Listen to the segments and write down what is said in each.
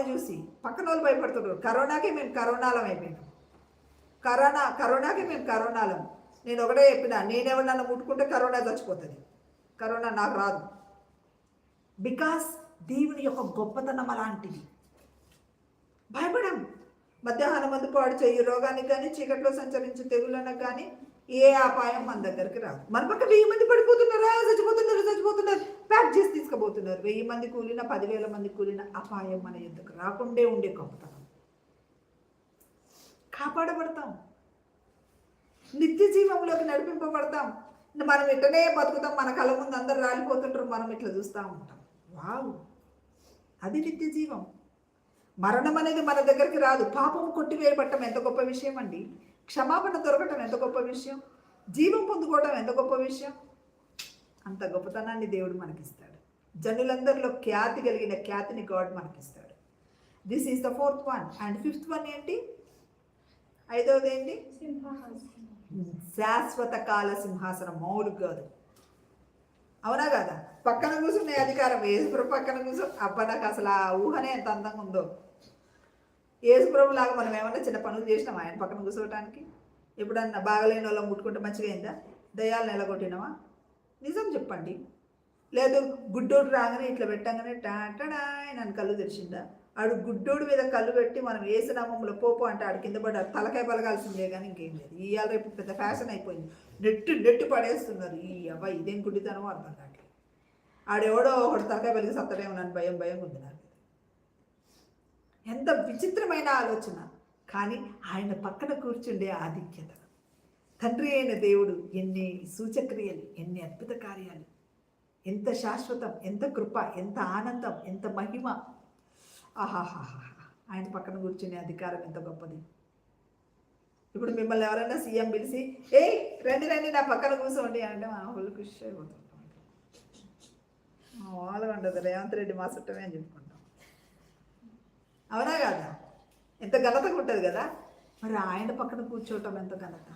చావుని చూసి పక్కన వాళ్ళు భయపడుతున్నారు. కరోనాకి మేము కరోనాలం అయిపోయినాం. కరోనాకి మేము కరోనాలం. నేను ఒకటే చెప్పిన, నేనెవరినన్నా ముట్టుకుంటే కరోనా చచ్చిపోతుంది, కరోనా నాకు రాదు. బికాస్ దేవుని యొక్క గొప్పతనం అలాంటిది. భయపడం. మధ్యాహ్నం మందు పాడు చెయ్యి రోగానికి కానీ, చీకట్లో సంచరించే తెగుళ్ళకు కానీ ఏ అపాయం మన దగ్గరికి రాదు. మన పక్క 1000 మంది పడిపోతున్నారా, చచ్చిపోతున్నారు, ప్యాక్ చేసి తీసుకుపోతున్నారు. 1000 మంది కూలినా, 10,000 మంది కూలినా అపాయం మన ఎందుకు రాకుండే ఉండే గొప్పతనం. కాపాడబడతాం, నిత్య జీవంలోకి నడిపింపబడతాం. మనం ఇట్టనే బతుకుతాం, మన కళ్ళ ముందు అందరు రాలిపోతుంటారు, మనం ఇట్లా చూస్తూ ఉంటాం. వావ్, అది నిత్య జీవం. మరణం అనేది మన దగ్గరికి రాదు. పాపం కొట్టివేయబట్టం ఎంత గొప్ప విషయం అండి. క్షమాపణ దొరకటం ఎంత గొప్ప విషయం. జీవం పొందుకోవటం ఎంత గొప్ప విషయం. అంత గొప్పతనాన్ని దేవుడు మనకిస్తాడు. జనులందరిలో ఖ్యాతి కలిగిన ఖ్యాతిని గాడ్ మనకిస్తాడు. This is the 4th one. And 5th one ఏంటి? 5వది ఏంటి? శాశ్వత కాల సింహాసనం. మౌలు కాదు, అవునా కదా? పక్కన కూర్చునే అధికారం. యేసుప్రభు పక్కన కూర్చో, అబ్బా నాకు అసలు ఆ ఊహనే ఎంత అందంగా ఉందో. యేసుప్రభు లాగా మనం ఏమన్నా చిన్న పనులు చేసినామా ఆయన పక్కన కూర్చోవటానికి? ఎప్పుడన్నా బాగలేని వాళ్ళని ముట్టుకుంటే మంచిగా అయిందా? దయ్యాలు నెలగొట్టినావా? నిజం చెప్పండి. లేదు గుడ్డోడు రాగానే ఇట్లా పెట్టగానే టాటడా నన్ను కళ్ళు తెరిచిందా? ఆడు గుడ్డోడు మీద కళ్ళు పెట్టి మనం ఏసునామంలో పోపు అంటే ఆడు కింద పడ్డాడు, తలకాయ పలగాల్సిందే కానీ ఇంకేం లేదు. ఇవాళ రేపు పెద్ద ఫ్యాషన్ అయిపోయింది. నెట్టు పడేస్తున్నారు. ఈ అబ్బాయి ఇదేం గుడ్డితనమో అర్థం కావట్లేదు. ఆడెవడో ఒకటి తలకాయ పలికి సత్తడేమో నన్ను భయం ఉంది నాకు. ఎంత విచిత్రమైన ఆలోచన. కానీ ఆయన పక్కన కూర్చుండే ఆధిక్యత. తండ్రి అయిన దేవుడు ఎన్ని సూచక్రియలు, ఎన్ని అద్భుత కార్యాలు, ఎంత శాశ్వతం, ఎంత కృప, ఎంత ఆనందం, ఎంత మహిమ. ఆహాహాహా, ఆయన పక్కన కూర్చునే అధికారం ఎంత గొప్పది. ఇప్పుడు మిమ్మల్ని ఎవరైనా సీఎం పిలిచి ఏయ్ రండి నా పక్కన కూర్చోండి అంటే మా వాళ్ళు ఖుషి అయిపోతుంటాం. వాళ్ళగా ఉండదు, రేవంత్ రెడ్డి మా చుట్టమే అని చెప్పుకుంటాం, అవునా కాదా? ఎంత ఘనతగా ఉంటుంది కదా. మరి ఆయన పక్కన కూర్చోవటం ఎంత ఘనత.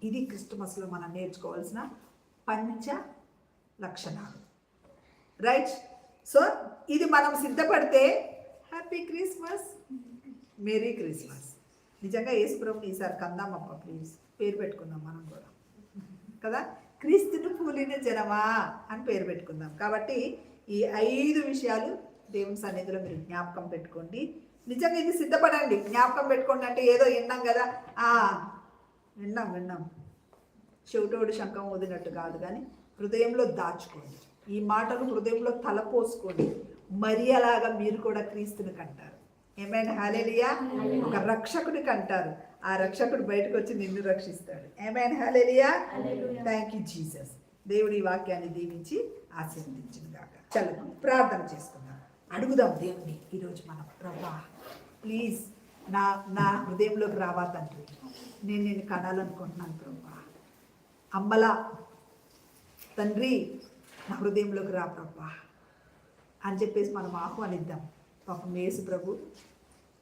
ఇది క్రిస్టమస్లో మనం నేర్చుకోవాల్సిన 5 లక్షణాలు. రైట్? సో ఇది మనం సిద్ధపడితే హ్యాపీ క్రిస్మస్, మేరీ క్రిస్మస్. నిజంగా యేసుప్రభుని ఈసారి కందామప్ప, ప్లీజ్ పేరు పెట్టుకుందాం మనం కూడా కదా. క్రీస్తును పూలిన జనమా అని పేరు పెట్టుకుందాం. కాబట్టి ఈ 5 విషయాలు దేవుని సన్నిధిలో మీరు జ్ఞాపకం పెట్టుకోండి. నిజంగా ఇది సిద్ధపడండి, జ్ఞాపకం పెట్టుకోండి. అంటే ఏదో విన్నాం కదా, విన్నాం చెవిటోడు శంఖం ఊదినట్టు కాదు, కానీ హృదయంలో దాచుకోండి. ఈ మాటలు హృదయంలో తలపోసుకోండి. మరియలాగా మీరు కూడా క్రీస్తుని కంటారు. ఏమైనా హల్లెలూయా. ఒక రక్షకుడి కంటారు, ఆ రక్షకుడు బయటకు వచ్చి నిన్ను రక్షిస్తాడు. ఏమైనా హల్లెలూయా. Thank you Jesus. దేవుడి ఈ వాక్యాన్ని దీవించి ఆశీర్వదించును గాక. చలో ప్రార్థన చేసుకుందాం, అడుగుదాం దేవుని. ఈరోజు మనం ప్రభా ప్లీజ్ నా హృదయంలోకి రావా తండ్రి, నేను కనాలనుకుంటున్నాను ప్రభా. అమ్మలా తండ్రి నా హృదయంలోకి రా ప్రభా అని చెప్పేసి మనం ఆహ్వానిద్దాం. పాపం యేసు ప్రభు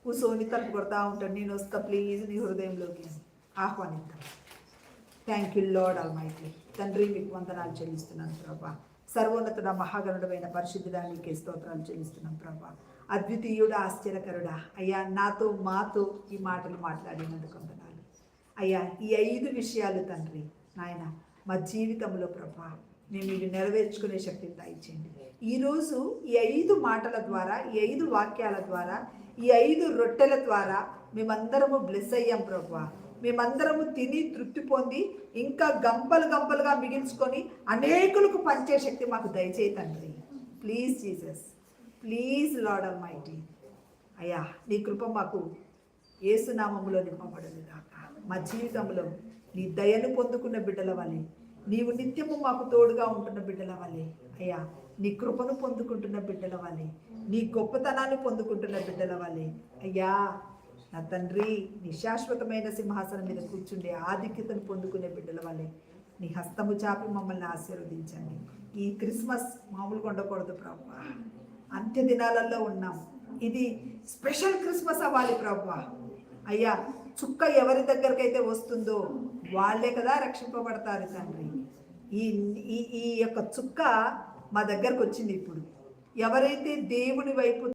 కూర్చొని తలుపు కొడతా ఉంటాడు, నేను వస్తా ప్లీజ్ నీ హృదయంలోకి ఆహ్వానిద్దాం. Thank you Lord almighty. తండ్రి మీకు వందనాలు చెల్లిస్తున్నాను ప్రభా. సర్వోన్నతుడ మహాగణుడమైన పరిశుద్ధుడా నీకే స్తోత్రాలు చెల్లిస్తున్నాం ప్రభా. అద్వితీయుడా, ఆశ్చర్యకరుడా అయ్యా, నాతో మాతో ఈ మాటలు మాట్లాడినందుకు వందనాలు అయ్యా. ఈ 5 విషయాలు తండ్రి నాయన మా జీవితంలో ప్రభా మేము ఇవి నెరవేర్చుకునే శక్తిని దయచేయండి. ఈరోజు ఈ 5 మాటల ద్వారా, ఈ 5 వాక్యాల ద్వారా, ఈ 5 రొట్టెల ద్వారా మేమందరము బ్లెస్ అయ్యాం ప్రభా. మేమందరము తిని తృప్తి పొంది ఇంకా గంపలుగా మిగిల్చుకొని అనేకులకు పంచే శక్తి మాకు దయచేయి తండ్రి. Please Jesus, please lord almighty అయ్యా, నీ కృప మాకు యేసునామములో నింపబడదు కాక. మా జీవితంలో నీ దయను పొందుకున్న బిడ్డల వలె, నీవు నిత్యము మాకు తోడుగా ఉంటున్న బిడ్డల వలె అయ్యా, నీ కృపను పొందుకుంటున్న బిడ్డల వలె, నీ గొప్పతనాన్ని పొందుకుంటున్న బిడ్డల వలె అయ్యా నా తండ్రి, నీ శాశ్వతమైన సింహాసనం మీద కూర్చుండే ఆధిక్యతను పొందుకునే బిడ్డల వలె నీ హస్తము చాపి మమ్మల్ని ఆశీర్వదించండి. ఈ క్రిస్మస్ మామూలుగా ఉండకూడదు ప్రభా. అంత్య దినాలలో ఉన్నాం, ఇది స్పెషల్ క్రిస్మస్ అవ్వాలి ప్రభా. అయ్యా, చుక్క ఎవరి దగ్గరకైతే వస్తుందో వాళ్ళే కదా రక్షింపబడతారు తండ్రి. ఈ యొక్క చుక్క మా దగ్గరకు వచ్చింది ఇప్పుడు. ఎవరైతే దేవుని వైపు